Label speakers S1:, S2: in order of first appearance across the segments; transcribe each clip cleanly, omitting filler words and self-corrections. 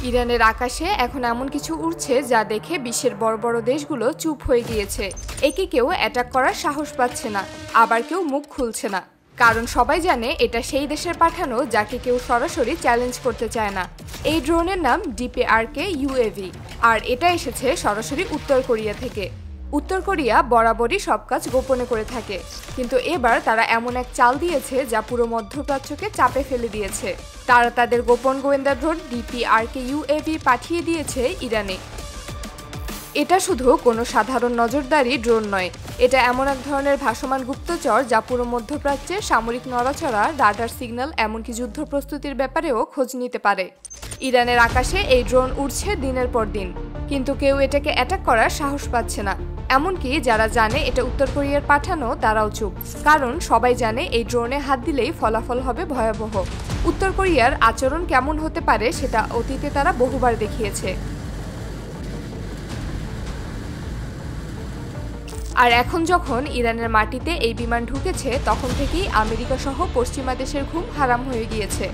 S1: ইরানের আকাশে এখন এমন কিছু উড়ছে যা দেখে বিশ্বের বড় বড় দেশগুলো চুপ হয়ে গিয়েছে। একে কেউ অ্যাটাক করার সাহস পাচ্ছে না, আবার কেউ মুখ খুলছে না, কারণ সবাই জানে এটা সেই দেশের পাঠানো যাকে কেউ সরাসরি চ্যালেঞ্জ করতে চায় না। এই ড্রোনের নাম DPRK UAV, আর এটা এসেছে সরাসরি উত্তর কোরিয়া থেকে। উত্তর কোরিয়া বরাবরই সব কাজ গোপনে করে থাকে, কিন্তু এবার তারা এমন এক চাল দিয়েছে যা পুরো মধ্যপ্রাচ্যকে চাপে ফেলে দিয়েছে। তারা তাদের গোপন গোয়েন্দা ড্রোন DPRK UAV পাঠিয়ে দিয়েছে ইরানে। এটা শুধু কোনো সাধারণ নজরদারি ড্রোন নয়, এটা এমন এক ধরনের ভাসমান গুপ্তচর যা পুরো মধ্যপ্রাচ্যের সামরিক নড়াচড়া, রাডার সিগন্যাল, এমনকি যুদ্ধ প্রস্তুতির ব্যাপারেও খোঁজ নিতে পারে। ইরানের আকাশে এই ড্রোন উড়ছে দিনের পর দিন, কিন্তু কেউ এটাকে অ্যাটাক করার সাহস পাচ্ছে না। এমনকি যারা জানে এটা উত্তর কোরিয়ার পাঠানো তারাও চুপ, কারণ সবাই জানে এই ড্রোনে হাত দিলেই ফলাফল হবে ভয়াবহ। উত্তর কোরিয়ার আচরণ কেমন হতে পারে সেটা অতীতে তারা বহুবার দেখিয়েছে। আর এখন যখন ইরানের মাটিতে এই বিমান ঢুকেছে, তখন থেকেই আমেরিকা সহ পশ্চিমা দেশের ঘুম হারাম হয়ে গিয়েছে।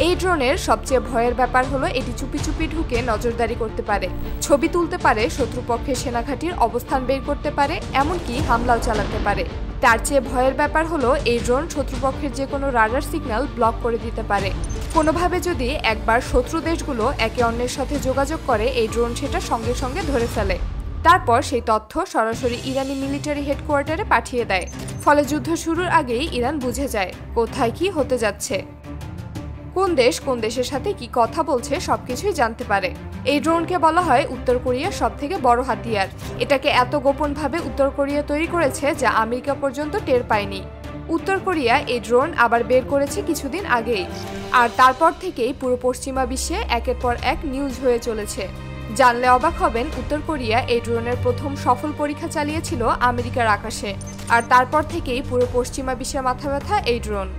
S1: এই ড্রোনের সবচেয়ে ভয়ের ব্যাপার হলো এটি চুপি চুপি ঢুকে নজরদারি করতে পারে, ছবি তুলতে পারে, শত্রুপক্ষের সেনাঘাঁটির অবস্থান বের করতে পারে, এমনকি হামলাও চালাতে পারে। তার চেয়ে ভয়ের ব্যাপার হলো এই ড্রোন শত্রুপক্ষের যে কোনো রাডার সিগন্যাল ব্লক করে দিতে পারে। কোনোভাবে যদি একবার শত্রু দেশগুলো একে অন্যের সাথে যোগাযোগ করে, এই ড্রোন সেটা সঙ্গে সঙ্গে ধরে ফেলে। তারপর সেই তথ্য সরাসরি ইরানি মিলিটারি হেডকোয়ার্টারে পাঠিয়ে দেয়। ফলে যুদ্ধ শুরুর আগেই ইরান বুঝে যায় কোথায় কি হতে যাচ্ছে, কোন দেশ কোন দেশের সাথে কি কথা বলছে সবকিছুই জানতে পারে। এই ড্রোনকে বলা হয় উত্তর কোরিয়ার সবথেকে বড় হাতিয়ার। এটাকে এত গোপনভাবে উত্তর কোরিয়া তৈরি করেছে যা আমেরিকা পর্যন্ত টের পায়নি। উত্তর কোরিয়া এই ড্রোন আবার বের করেছে কিছুদিন আগেই, আর তারপর থেকেই পুরো পশ্চিমা বিশ্বে একের পর এক নিউজ হয়ে চলেছে। জানলে অবাক হবেন, উত্তর কোরিয়া এই ড্রোনের প্রথম সফল পরীক্ষা চালিয়েছিল আমেরিকার আকাশে, আর তারপর থেকেই পুরো পশ্চিমা বিশ্বের মাথা ব্যথা এই ড্রোন।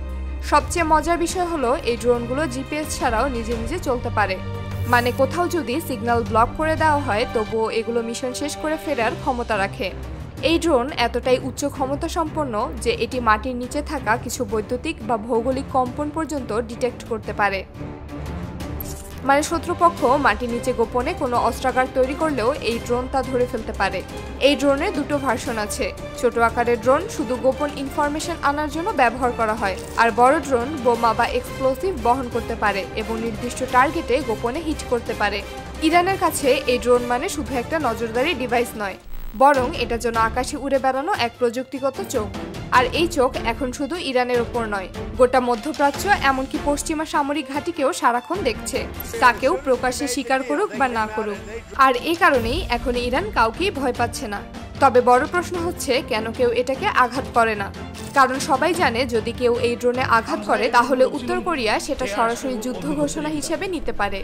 S1: সবচেয়ে মজার বিষয় হলো এই ড্রোনগুলো জিপিএস ছাড়াও নিজে নিজে চলতে পারে, মানে কোথাও যদি সিগন্যাল ব্লক করে দেওয়া হয় তবুও এগুলো মিশন শেষ করে ফেরার ক্ষমতা রাখে। এই ড্রোন এতটাই উচ্চ ক্ষমতা সম্পন্ন যে এটি মাটির নিচে থাকা কিছু বৈদ্যুতিক বা ভৌগোলিক কম্পন পর্যন্ত ডিটেক্ট করতে পারে। মানে শত্রুপক্ষ মাটির নিচে গোপনে কোনো অস্ত্রাগার তৈরি করলেও এই ড্রোন তা ধরে ফেলতে পারে। এই ড্রোনের দুটো ভার্সন আছে। ছোট আকারের ড্রোন শুধু গোপন ইনফরমেশন আনার জন্য ব্যবহার করা হয়, আর বড় ড্রোন বোমা বা এক্সপ্লোসিভ বহন করতে পারে এবং নির্দিষ্ট টার্গেটে গোপনে হিট করতে পারে। ইরানের কাছে এই ড্রোন মানে শুধু একটা নজরদারি ডিভাইস নয়, বরং এটার জন্য আকাশে উড়ে বেড়ানো এক প্রযুক্তিগত চোখ। আর এই চোখ এখন শুধু ইরানের ওপর নয়, গোটা মধ্যপ্রাচ্য এমনকি পশ্চিমা সামরিক ঘাঁটিকেও সারাক্ষণ দেখছে, তাকেও প্রকাশ্যে স্বীকার করুক বা না করুক। আর এই কারণেই এখন ইরান কাউকেই ভয় পাচ্ছে না। তবে বড় প্রশ্ন হচ্ছে কেন কেউ এটাকে আঘাত করে না, কারণ সবাই জানে যদি কেউ এই ড্রোনে আঘাত করে তাহলে উত্তর কোরিয়া সেটা সরাসরি যুদ্ধ ঘোষণা হিসেবে নিতে পারে।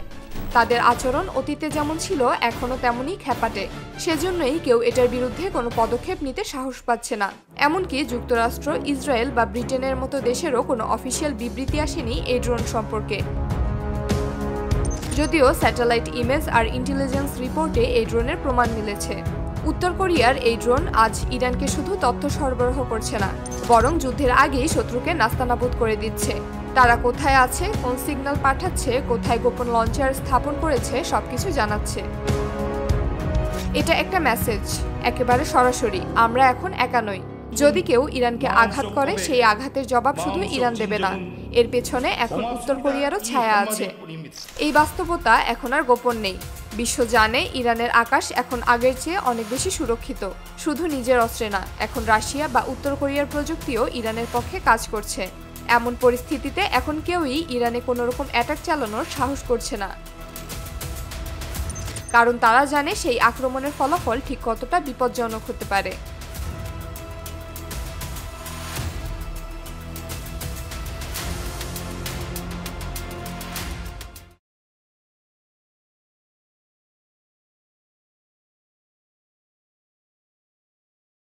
S1: তাদের আচরণ অতীতে যেমন ছিল এখনও তেমনই খ্যাপাটে, সেজন্যই কেউ এটার বিরুদ্ধে কোনো পদক্ষেপ নিতে সাহস পাচ্ছে না। এমনকি যুক্তরাষ্ট্র, ইসরায়েল বা ব্রিটেনের মতো দেশেরও কোনো অফিসিয়াল বিবৃতি আসেনি এই ড্রোন সম্পর্কে। যদিও স্যাটেলাইট ইমেজ আর ইন্টেলিজেন্স রিপোর্টে এই ড্রোনের প্রমাণ মিলেছে। উত্তর কোরিয়ার এই ড্রোন আজ ইরানকে শুধু তথ্য সরবরাহ করছে না, বরং যুদ্ধের আগেই শত্রুকে নাস্তানাবুদ করে দিচ্ছে। তারা কোথায় আছে, কোন সিগন্যাল পাঠাচ্ছে, কোথায় গোপন লঞ্চার স্থাপন করেছে সবকিছু জানাচ্ছে। এটা একটা মেসেজ, একেবারে সরাসরি, আমরা এখন একা নই। যদি কেউ ইরানকে আঘাত করে সেই আঘাতের জবাব শুধু ইরান দেবে না, এর পেছনে এখন উত্তর কোরিয়ারও ছায়া আছে। এই বাস্তবতা এখন আর গোপন নেই। বিশ্ব জানে ইরানের আকাশ এখন আগের চেয়ে অনেক বেশি সুরক্ষিত। শুধু নিজের অস্ত্রে না, এখন রাশিয়া বা উত্তর কোরিয়ার প্রযুক্তিও ইরানের পক্ষে কাজ করছে। এমন পরিস্থিতিতে এখন কেউই ইরানে কোনো রকম অ্যাটাক চালানোর সাহস করছে না, কারণ তারা জানে সেই আক্রমণের ফলাফল ঠিক কতটা বিপজ্জনক হতে পারে।